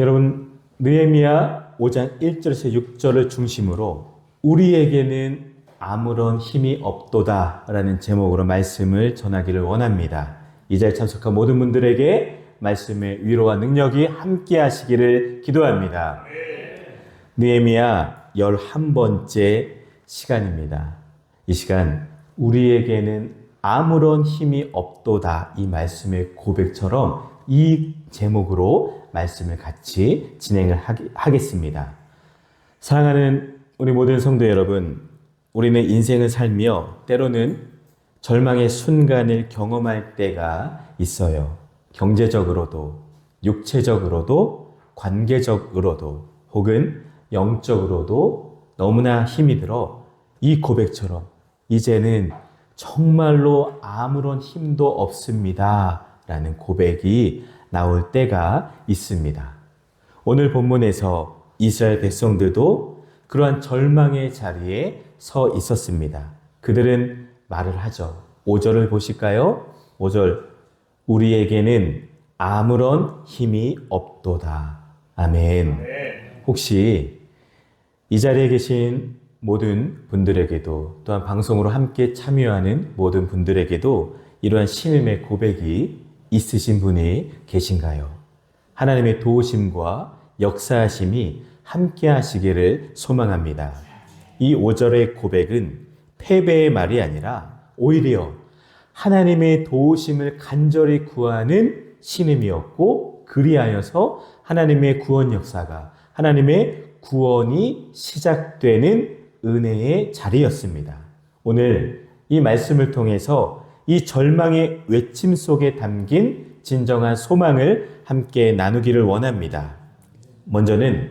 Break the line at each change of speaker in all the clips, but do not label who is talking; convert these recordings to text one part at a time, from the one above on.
여러분, 느헤미야 5장 1절에서 6절을 중심으로 우리에게는 아무런 힘이 없도다 라는 제목으로 말씀을 전하기를 원합니다. 이 자리에 참석한 모든 분들에게 말씀의 위로와 능력이 함께 하시기를 기도합니다. 느헤미야 11번째 시간입니다. 이 시간 우리에게는 아무런 힘이 없도다, 이 말씀의 고백처럼 이 제목으로 말씀을 같이 진행을 하겠습니다. 사랑하는 우리 모든 성도 여러분, 우리는 인생을 살며 때로는 절망의 순간을 경험할 때가 있어요. 경제적으로도, 육체적으로도, 관계적으로도, 혹은 영적으로도 너무나 힘이 들어 이 고백처럼 이제는 정말로 아무런 힘도 없습니다 라는 고백이 나올 때가 있습니다. 오늘 본문에서 이스라엘 백성들도 그러한 절망의 자리에 서 있었습니다. 그들은 말을 하죠. 5절을 보실까요? 5절, 우리에게는 아무런 힘이 없도다. 아멘. 혹시 이 자리에 계신 모든 분들에게도, 또한 방송으로 함께 참여하는 모든 분들에게도 이러한 신음의 고백이 있으신 분이 계신가요? 하나님의 도우심과 역사하심이 함께 하시기를 소망합니다. 이 5절의 고백은 패배의 말이 아니라 오히려 하나님의 도우심을 간절히 구하는 신음이었고, 그리하여서 하나님의 구원 역사가, 하나님의 구원이 시작되는 은혜의 자리였습니다. 오늘 이 말씀을 통해서 이 절망의 외침 속에 담긴 진정한 소망을 함께 나누기를 원합니다. 먼저는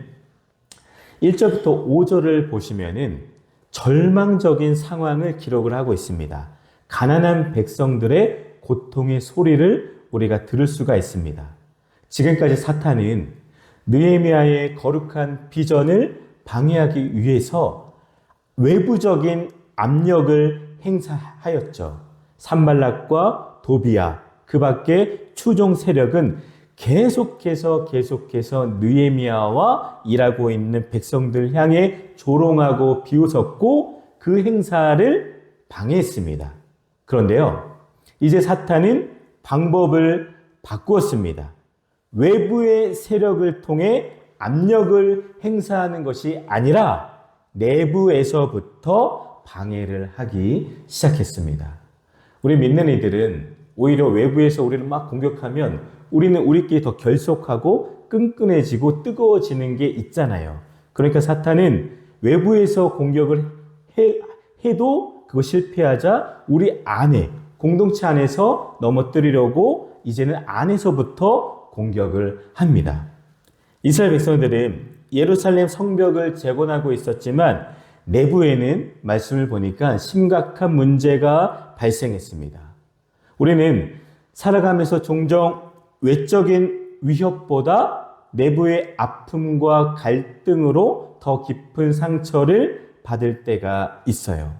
1절부터 5절을 보시면은 절망적인 상황을 기록을 하고 있습니다. 가난한 백성들의 고통의 소리를 우리가 들을 수가 있습니다. 지금까지 사탄은 느헤미야의 거룩한 비전을 방해하기 위해서 외부적인 압력을 행사하였죠. 산발락과 도비야, 그 밖에 추종 세력은 계속해서 느헤미야와 일하고 있는 백성들 향해 조롱하고 비웃었고 그 행사를 방해했습니다. 그런데요, 이제 사탄은 방법을 바꾸었습니다. 외부의 세력을 통해 압력을 행사하는 것이 아니라 내부에서부터 방해를 하기 시작했습니다. 우리 믿는 이들은 오히려 외부에서 우리를 막 공격하면 우리는 우리끼리 더 결속하고 끈끈해지고 뜨거워지는 게 있잖아요. 그러니까 사탄은 외부에서 공격을 해도 그거 실패하자 우리 안에, 공동체 안에서 넘어뜨리려고 이제는 안에서부터 공격을 합니다. 이스라엘 백성들은 예루살렘 성벽을 재건하고 있었지만 내부에는 말씀을 보니까 심각한 문제가 발생했습니다. 우리는 살아가면서 종종 외적인 위협보다 내부의 아픔과 갈등으로 더 깊은 상처를 받을 때가 있어요.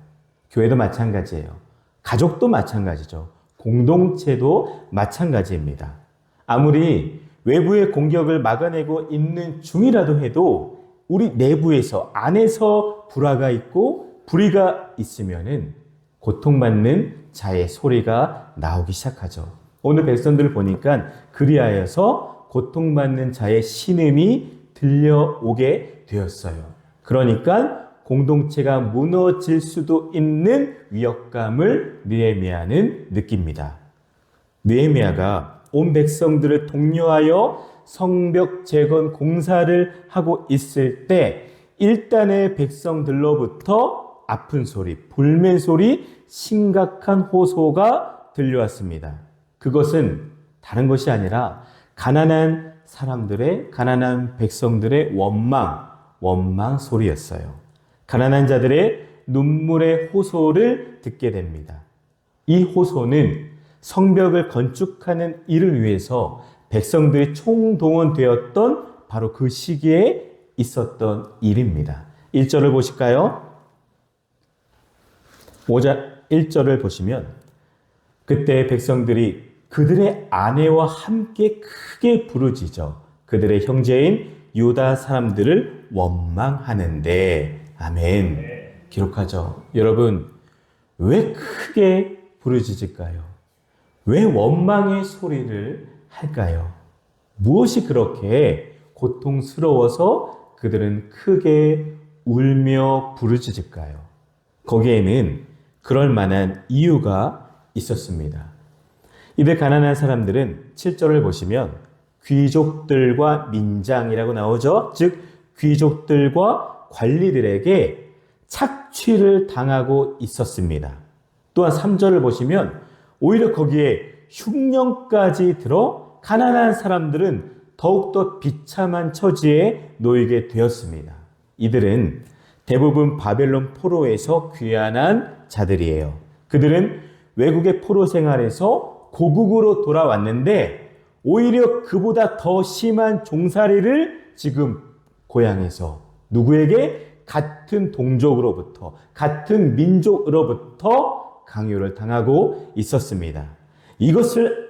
교회도 마찬가지예요. 가족도 마찬가지죠. 공동체도 마찬가지입니다. 아무리 외부의 공격을 막아내고 있는 중이라도 해도 우리 내부에서, 안에서 불화가 있고 불의가 있으면은 고통받는 자의 소리가 나오기 시작하죠. 오늘 백성들을 보니까 그리하여서 고통받는 자의 신음이 들려오게 되었어요. 그러니까 공동체가 무너질 수도 있는 위협감을 느헤미야는 느낍니다. 느헤미야가 온 백성들을 독려하여 성벽 재건 공사를 하고 있을 때 일단의 백성들로부터 아픈 소리, 불멘 소리, 심각한 호소가 들려왔습니다. 그것은 다른 것이 아니라 가난한 사람들의, 가난한 백성들의 원망 소리였어요. 가난한 자들의 눈물의 호소를 듣게 됩니다. 이 호소는 성벽을 건축하는 일을 위해서 백성들이 총동원되었던 바로 그 시기에 있었던 일입니다. 1절을 보실까요? 5절 1절을 보시면 그때 백성들이 그들의 아내와 함께 크게 부르짖어 그들의 형제인 유다 사람들을 원망하는데. 아멘. 기록하죠. 여러분, 왜 크게 부르짖을까요? 왜 원망의 소리를 할까요? 무엇이 그렇게 고통스러워서 그들은 크게 울며 부르짖을까요? 거기에는 그럴 만한 이유가 있었습니다. 이들 가난한 사람들은 7절을 보시면 귀족들과 민장이라고 나오죠. 즉 귀족들과 관리들에게 착취를 당하고 있었습니다. 또한 3절을 보시면 오히려 거기에 흉년까지 들어 가난한 사람들은 더욱더 비참한 처지에 놓이게 되었습니다. 이들은 대부분 바벨론 포로에서 귀환한 자들이에요. 그들은 외국의 포로 생활에서 고국으로 돌아왔는데 오히려 그보다 더 심한 종살이를 지금 고향에서 누구에게? 같은 동족으로부터, 같은 민족으로부터 강요를 당하고 있었습니다. 이것을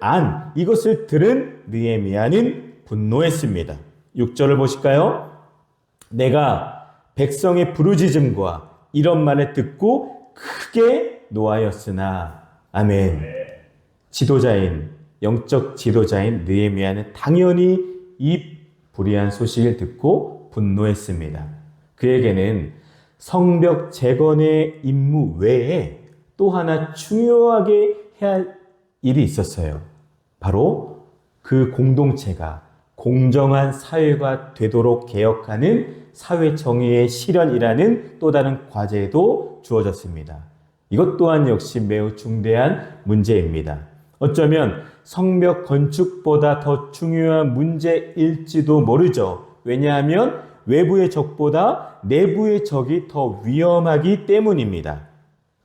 들은 느헤미야는 분노했습니다. 6절을 보실까요? 내가 백성의 부르짖음과 이런 말을 듣고 크게 노하였으나. 아멘. 영적 지도자인 느헤미야는 당연히 이 불의한 소식을 듣고 분노했습니다. 그에게는 성벽 재건의 임무 외에 또 하나 중요하게 해야 할 일이 있었어요. 바로 그 공동체가 공정한 사회가 되도록 개혁하는 사회 정의의 실현이라는 또 다른 과제도 주어졌습니다. 이것 또한 역시 매우 중대한 문제입니다. 어쩌면 성벽 건축보다 더 중요한 문제일지도 모르죠. 왜냐하면 외부의 적보다 내부의 적이 더 위험하기 때문입니다.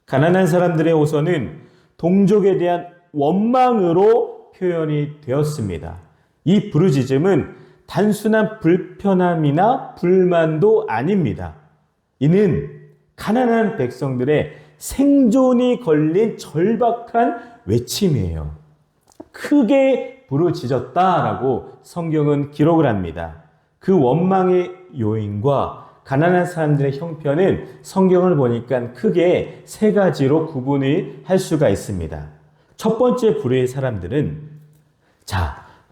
가난한 사람들의 호소는 동족에 대한 원망으로 표현이 되었습니다. 이 부르짖음은 단순한 불편함이나 불만도 아닙니다. 이는 가난한 백성들의 생존이 걸린 절박한 외침이에요. 크게 부르짖었다라고 성경은 기록을 합니다. 그 원망의 요인과 가난한 사람들의 형편은 성경을 보니까 크게 세 가지로 구분을 할 수가 있습니다. 첫 번째 부류의 사람들은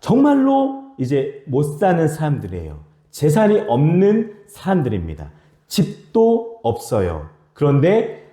정말로 이제 못 사는 사람들이에요. 재산이 없는 사람들입니다. 집도 없어요. 그런데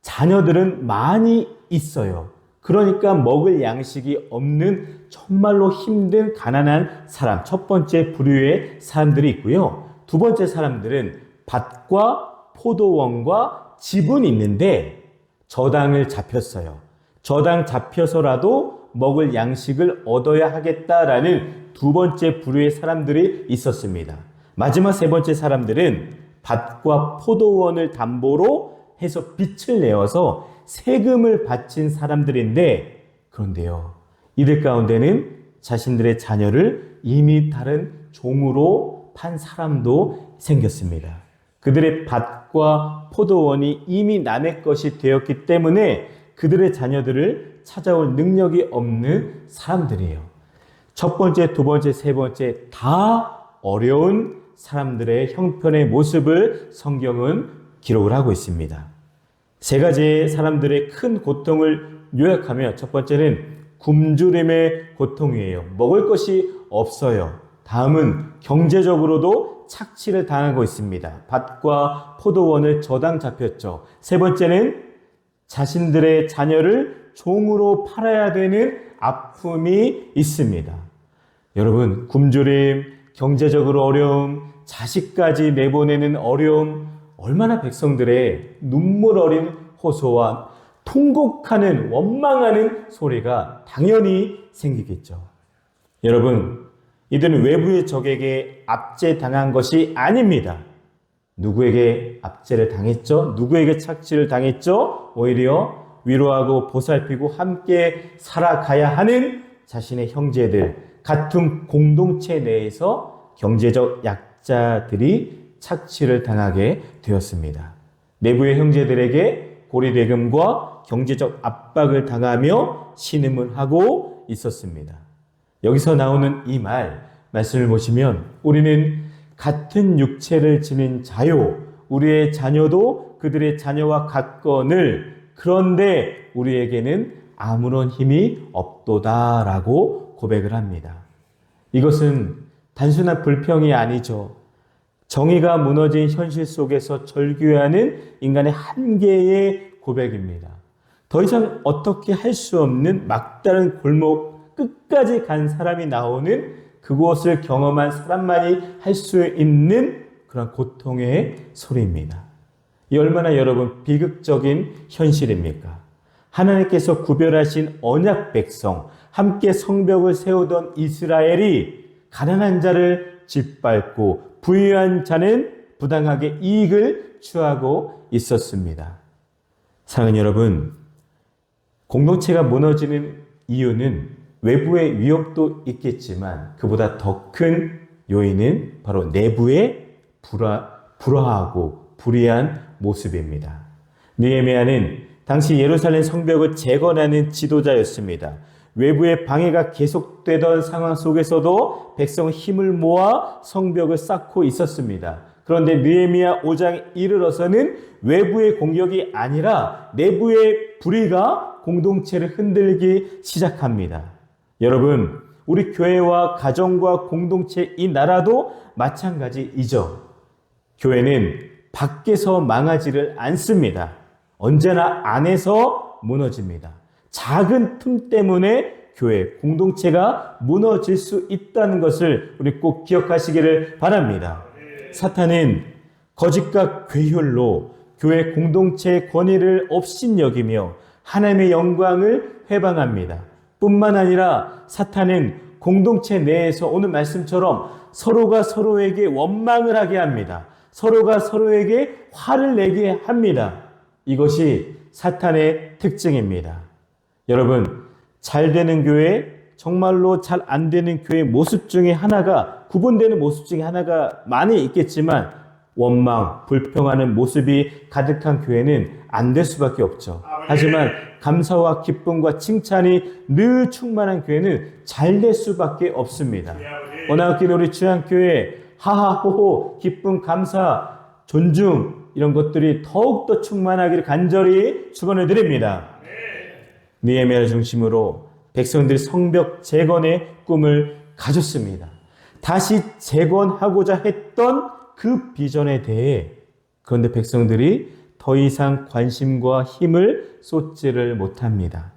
자녀들은 많이 있어요. 그러니까 먹을 양식이 없는 정말로 힘든 가난한 사람, 첫 번째 부류의 사람들이 있고요. 두 번째 사람들은 밭과 포도원과 집은 있는데 저당을 잡혔어요. 저당 잡혀서라도 먹을 양식을 얻어야 하겠다라는 두 번째 부류의 사람들이 있었습니다. 마지막 세 번째 사람들은 밭과 포도원을 담보로 해서 빚을 내어서 세금을 바친 사람들인데, 그런데요, 이들 가운데는 자신들의 자녀를 이미 다른 종으로 판 사람도 생겼습니다. 그들의 밭과 포도원이 이미 남의 것이 되었기 때문에 그들의 자녀들을 찾아올 능력이 없는 사람들이에요. 첫 번째, 두 번째, 세 번째 다 어려운 사람들의 형편의 모습을 성경은 기록을 하고 있습니다. 세 가지의 사람들의 큰 고통을 요약하면 첫 번째는 굶주림의 고통이에요. 먹을 것이 없어요. 다음은 경제적으로도 착취를 당하고 있습니다. 밭과 포도원을 저당 잡혔죠. 세 번째는 자신들의 자녀를 종으로 팔아야 되는 아픔이 있습니다. 여러분, 굶주림, 경제적으로 어려움, 자식까지 내보내는 어려움, 얼마나 백성들의 눈물 어린 호소와 통곡하는, 원망하는 소리가 당연히 생기겠죠. 여러분, 이들은 외부의 적에게 압제당한 것이 아닙니다. 누구에게 압제를 당했죠? 누구에게 착취를 당했죠? 오히려 위로하고 보살피고 함께 살아가야 하는 자신의 형제들, 같은 공동체 내에서 경제적 약자들이 착취를 당하게 되었습니다. 내부의 형제들에게 고리대금과 경제적 압박을 당하며 신음을 하고 있었습니다. 여기서 나오는 이 말, 말씀을 보시면 우리는 같은 육체를 지닌 자요, 우리의 자녀도 그들의 자녀와 같거늘 그런데 우리에게는 아무런 힘이 없도다라고 고백을 합니다. 이것은 단순한 불평이 아니죠. 정의가 무너진 현실 속에서 절규하는 인간의 한계의 고백입니다. 더 이상 어떻게 할 수 없는 막다른 골목 끝까지 간 사람이 나오는 그곳을 경험한 사람만이 할 수 있는 그런 고통의 소리입니다. 이 얼마나 여러분 비극적인 현실입니까? 하나님께서 구별하신 언약 백성, 함께 성벽을 세우던 이스라엘이 가난한 자를 짓밟고 부유한 자는 부당하게 이익을 취하고 있었습니다. 사랑하는 여러분, 공동체가 무너지는 이유는 외부의 위협도 있겠지만 그보다 더 큰 요인은 바로 내부의 불화하고 불의한 모습입니다. 느헤미야는 당시 예루살렘 성벽을 재건하는 지도자였습니다. 외부의 방해가 계속되던 상황 속에서도 백성은 힘을 모아 성벽을 쌓고 있었습니다. 그런데 느헤미야 5장에 이르러서는 외부의 공격이 아니라 내부의 불의가 공동체를 흔들기 시작합니다. 여러분, 우리 교회와 가정과 공동체 이 나라도 마찬가지이죠. 교회는 밖에서 망하지를 않습니다. 언제나 안에서 무너집니다. 작은 틈 때문에 교회, 공동체가 무너질 수 있다는 것을 우리 꼭 기억하시기를 바랍니다. 사탄은 거짓과 괴혈로 교회 공동체의 권위를 업신여기며 하나님의 영광을 회방합니다. 뿐만 아니라 사탄은 공동체 내에서 오늘 말씀처럼 서로가 서로에게 원망을 하게 합니다. 서로가 서로에게 화를 내게 합니다. 이것이 사탄의 특징입니다. 여러분, 잘 되는 교회, 정말로 잘 안 되는 교회 모습 중에 하나가, 구분되는 모습 중에 하나가 많이 있겠지만 원망, 불평하는 모습이 가득한 교회는 안 될 수밖에 없죠. 하지만 감사와 기쁨과 칭찬이 늘 충만한 교회는 잘 될 수밖에 없습니다. 원하옵기는 우리 주양교회 하하호호, 기쁨, 감사, 존중 이런 것들이 더욱더 충만하기를 간절히 축원을 드립니다. 느헤미야를 중심으로 백성들이 성벽 재건의 꿈을 가졌습니다. 다시 재건하고자 했던 그 비전에 대해 그런데 백성들이 더 이상 관심과 힘을 쏟지를 못합니다.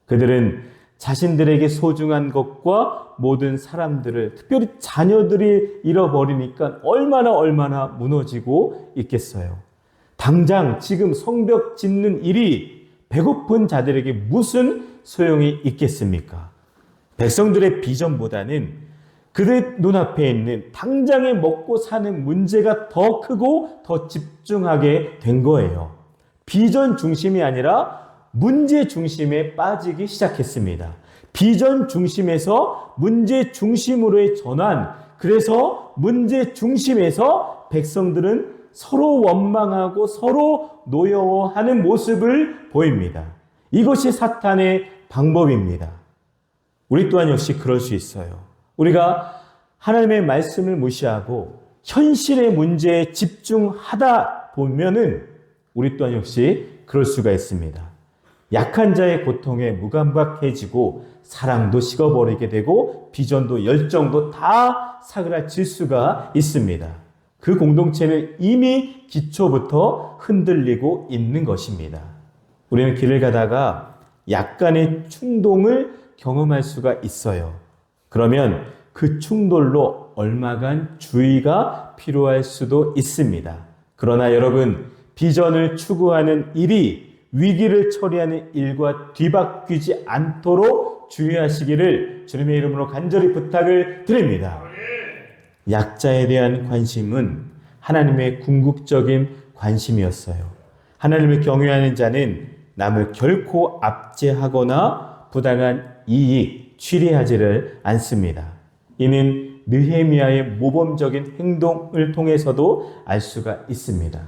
그들은 자신들에게 소중한 것과 모든 사람들을, 특별히 자녀들이 잃어버리니까 얼마나 무너지고 있겠어요. 당장 지금 성벽 짓는 일이 배고픈 자들에게 무슨 소용이 있겠습니까? 백성들의 비전보다는 그들 눈앞에 있는 당장에 먹고 사는 문제가 더 크고 더 집중하게 된 거예요. 비전 중심이 아니라 문제 중심에 빠지기 시작했습니다. 비전 중심에서 문제 중심으로의 전환. 그래서 문제 중심에서 백성들은 서로 원망하고 서로 노여워하는 모습을 보입니다. 이것이 사탄의 방법입니다. 우리 또한 역시 그럴 수 있어요. 우리가 하나님의 말씀을 무시하고 현실의 문제에 집중하다 보면은 우리 또한 역시 그럴 수가 있습니다. 약한 자의 고통에 무감각해지고 사랑도 식어버리게 되고 비전도 열정도 다 사그라질 수가 있습니다. 그 공동체는 이미 기초부터 흔들리고 있는 것입니다. 우리는 길을 가다가 약간의 충동을 경험할 수가 있어요. 그러면 그 충돌로 얼마간 주의가 필요할 수도 있습니다. 그러나 여러분, 비전을 추구하는 일이 위기를 처리하는 일과 뒤바뀌지 않도록 주의하시기를 주님의 이름으로 간절히 부탁을 드립니다. 약자에 대한 관심은 하나님의 궁극적인 관심이었어요. 하나님을 경외하는 자는 남을 결코 압제하거나 부당한 이익, 취리하지를 않습니다. 이는 느헤미야의 모범적인 행동을 통해서도 알 수가 있습니다.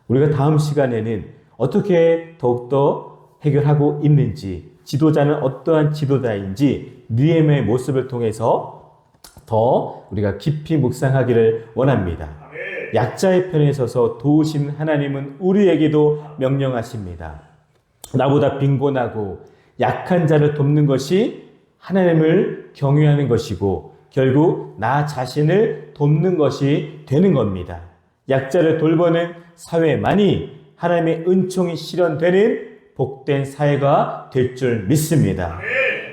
우리가 다음 시간에는 어떻게 더욱더 해결하고 있는지, 지도자는 어떠한 지도자인지 느헤미야의 모습을 통해서 더 우리가 깊이 묵상하기를 원합니다. 약자의 편에 서서 도우신 하나님은 우리에게도 명령하십니다. 나보다 빈곤하고 약한 자를 돕는 것이 하나님을 경외하는 것이고 결국 나 자신을 돕는 것이 되는 겁니다. 약자를 돌보는 사회만이 하나님의 은총이 실현되는 복된 사회가 될 줄 믿습니다.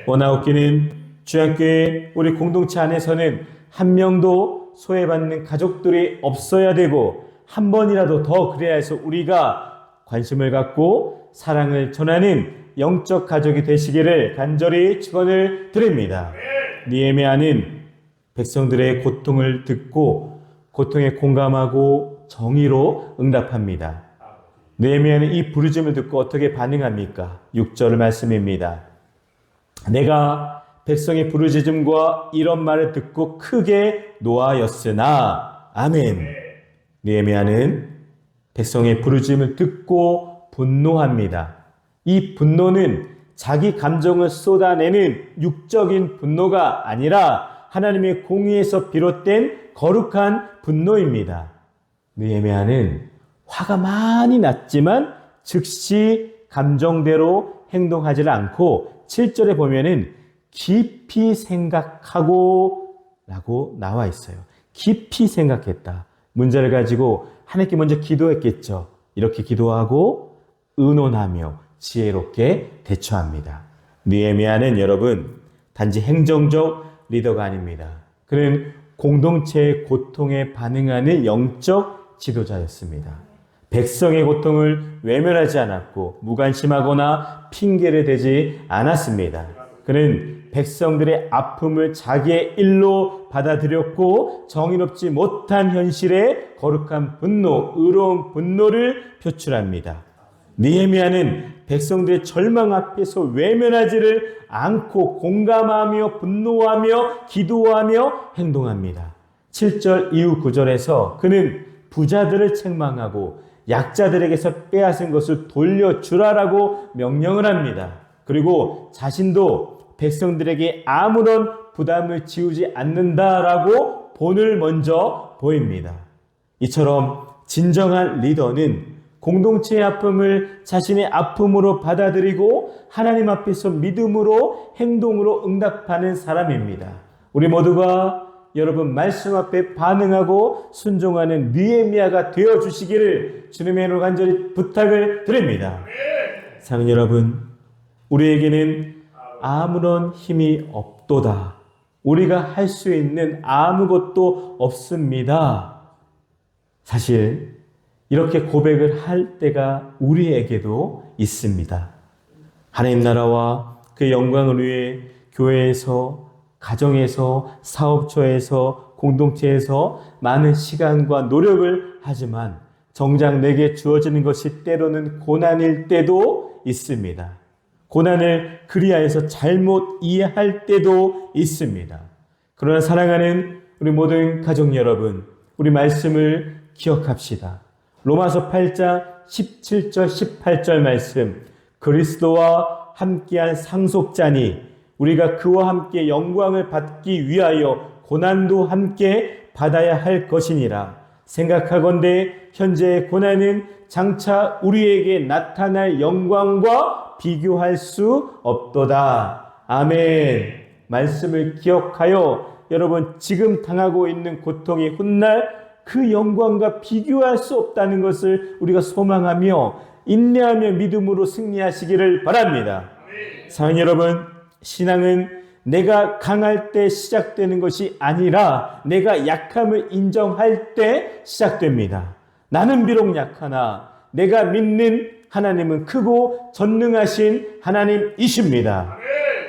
원아웃기는 주양교회 우리 공동체 안에서는 한 명도 소외받는 가족들이 없어야 되고 한 번이라도 더 그래야 해서 우리가 관심을 갖고 사랑을 전하는 영적 가족이 되시기를 간절히 축원을 드립니다. 느헤미야는 백성들의 고통을 듣고 고통에 공감하고 정의로 응답합니다. 느헤미야는 이 부르짖음을 듣고 어떻게 반응합니까? 6절 말씀입니다. 내가 백성의 부르짖음과 이런 말을 듣고 크게 노하였으나 아멘. 느헤미야는 백성의 부르짖음을 듣고 분노합니다. 이 분노는 자기 감정을 쏟아내는 육적인 분노가 아니라 하나님의 공의에서 비롯된 거룩한 분노입니다. 느헤미야는 화가 많이 났지만 즉시 감정대로 행동하지 않고 7절에 보면은 깊이 생각하고 라고 나와 있어요. 깊이 생각했다. 문제를 가지고 하나님께 먼저 기도했겠죠. 이렇게 기도하고 의논하며 지혜롭게 대처합니다. 느헤미야는 여러분 단지 행정적 리더가 아닙니다. 그는 공동체의 고통에 반응하는 영적 지도자였습니다. 백성의 고통을 외면하지 않았고 무관심하거나 핑계를 대지 않았습니다. 그는 백성들의 아픔을 자기의 일로 받아들였고 정의롭지 못한 현실에 거룩한 분노, 의로운 분노를 표출합니다. 느헤미야는 백성들의 절망 앞에서 외면하지를 않고 공감하며 분노하며 기도하며 행동합니다. 7절 이후 9절에서 그는 부자들을 책망하고 약자들에게서 빼앗은 것을 돌려주라라고 명령을 합니다. 그리고 자신도 백성들에게 아무런 부담을 지우지 않는다라고 본을 먼저 보입니다. 이처럼 진정한 리더는 공동체의 아픔을 자신의 아픔으로 받아들이고 하나님 앞에서 믿음으로 행동으로 응답하는 사람입니다. 우리 모두가 여러분 말씀 앞에 반응하고 순종하는 느헤미야가 되어주시기를 주님의 이름으로 간절히 부탁을 드립니다. 사랑하는 여러분, 우리에게는 아무런 힘이 없도다. 우리가 할 수 있는 아무것도 없습니다. 사실 이렇게 고백을 할 때가 우리에게도 있습니다. 하나님 나라와 그 영광을 위해 교회에서, 가정에서, 사업처에서, 공동체에서 많은 시간과 노력을 하지만 정작 내게 주어지는 것이 때로는 고난일 때도 있습니다. 고난을 그리하여서 잘못 이해할 때도 있습니다. 그러나 사랑하는 우리 모든 가족 여러분, 우리 말씀을 기억합시다. 로마서 8장 17절 18절 말씀, 그리스도와 함께한 상속자니 우리가 그와 함께 영광을 받기 위하여 고난도 함께 받아야 할 것이니라. 생각하건대 현재의 고난은 장차 우리에게 나타날 영광과 비교할 수 없도다. 아멘. 말씀을 기억하여 여러분 지금 당하고 있는 고통이 훗날 그 영광과 비교할 수 없다는 것을 우리가 소망하며 인내하며 믿음으로 승리하시기를 바랍니다. 사랑하는 여러분, 신앙은 내가 강할 때 시작되는 것이 아니라 내가 약함을 인정할 때 시작됩니다. 나는 비록 약하나 내가 믿는 하나님은 크고 전능하신 하나님이십니다.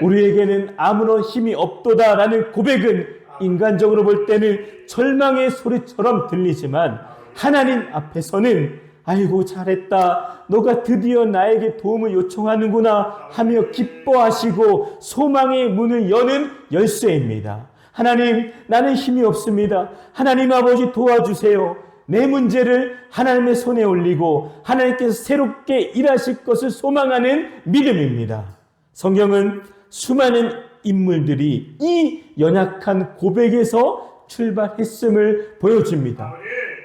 우리에게는 아무런 힘이 없도다라는 고백은 인간적으로 볼 때는 절망의 소리처럼 들리지만 하나님 앞에서는 아이고 잘했다. 너가 드디어 나에게 도움을 요청하는구나 하며 기뻐하시고 소망의 문을 여는 열쇠입니다. 하나님, 나는 힘이 없습니다. 하나님 아버지 도와주세요. 내 문제를 하나님의 손에 올리고 하나님께서 새롭게 일하실 것을 소망하는 믿음입니다. 성경은 수많은 인물들이 이 연약한 고백에서 출발했음을 보여줍니다.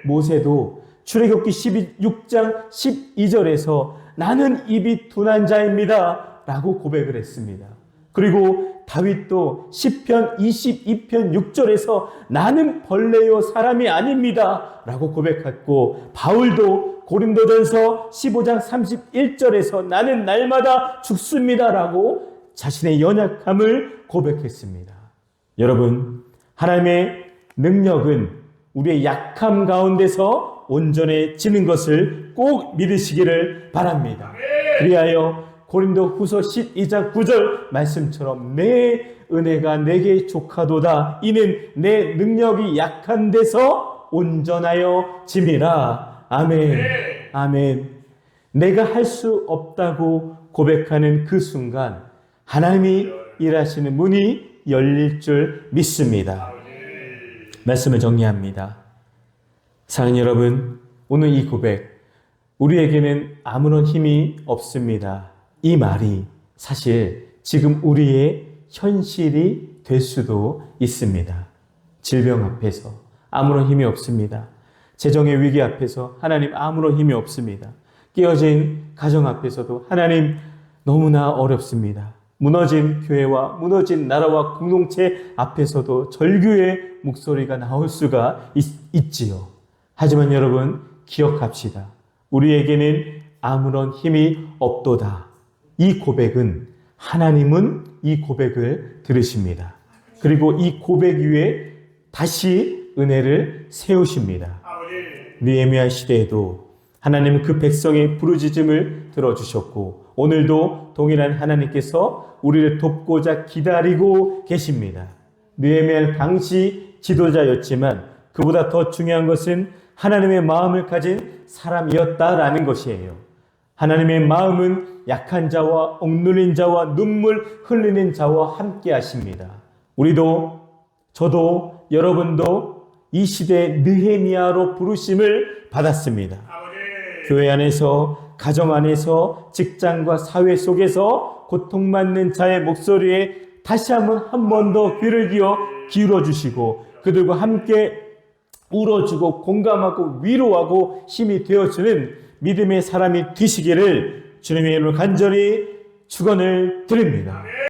모세도 출애굽기 16장 12절에서 나는 입이 둔한 자입니다 라고 고백을 했습니다. 그리고 다윗도 시편 22편 6절에서 나는 벌레요 사람이 아닙니다 라고 고백했고, 바울도 고린도전서 15장 31절에서 나는 날마다 죽습니다 라고 자신의 연약함을 고백했습니다. 여러분, 하나님의 능력은 우리의 약함 가운데서 온전해지는 것을 꼭 믿으시기를 바랍니다. 그리하여 고린도 후서 12장 9절 말씀처럼 내 은혜가 내게 족하도다. 이는 내 능력이 약한 데서 온전하여 짐이라. 아멘. 아멘. 내가 할 수 없다고 고백하는 그 순간 하나님이 일하시는 문이 열릴 줄 믿습니다. 말씀을 정리합니다. 사랑하는 여러분, 오늘 이 고백, 우리에게는 아무런 힘이 없습니다. 이 말이 사실 지금 우리의 현실이 될 수도 있습니다. 질병 앞에서 아무런 힘이 없습니다. 재정의 위기 앞에서 하나님 아무런 힘이 없습니다. 깨어진 가정 앞에서도 하나님 너무나 어렵습니다. 무너진 교회와 무너진 나라와 공동체 앞에서도 절규의 목소리가 나올 수가 있지요. 하지만 여러분, 기억합시다. 우리에게는 아무런 힘이 없도다. 이 고백은 하나님은 이 고백을 들으십니다. 그리고 이 고백 위에 다시 은혜를 세우십니다. 느헤미야 시대에도 하나님은 그 백성의 부르짖음을 들어주셨고, 오늘도 동일한 하나님께서 우리를 돕고자 기다리고 계십니다. 느헤미야 당시 지도자였지만 그보다 더 중요한 것은 하나님의 마음을 가진 사람이었다라는 것이에요. 하나님의 마음은 약한 자와 억눌린 자와 눈물 흘리는 자와 함께 하십니다. 우리도, 저도, 여러분도 이 시대의 느헤미야로 부르심을 받았습니다. 교회 안에서, 가정 안에서, 직장과 사회 속에서 고통받는 자의 목소리에 다시 한 번 더 귀를 기울여 주시고 그들과 함께 울어주고 공감하고 위로하고 힘이 되어주는 믿음의 사람이 되시기를 주님의 이름으로 간절히 축원을 드립니다.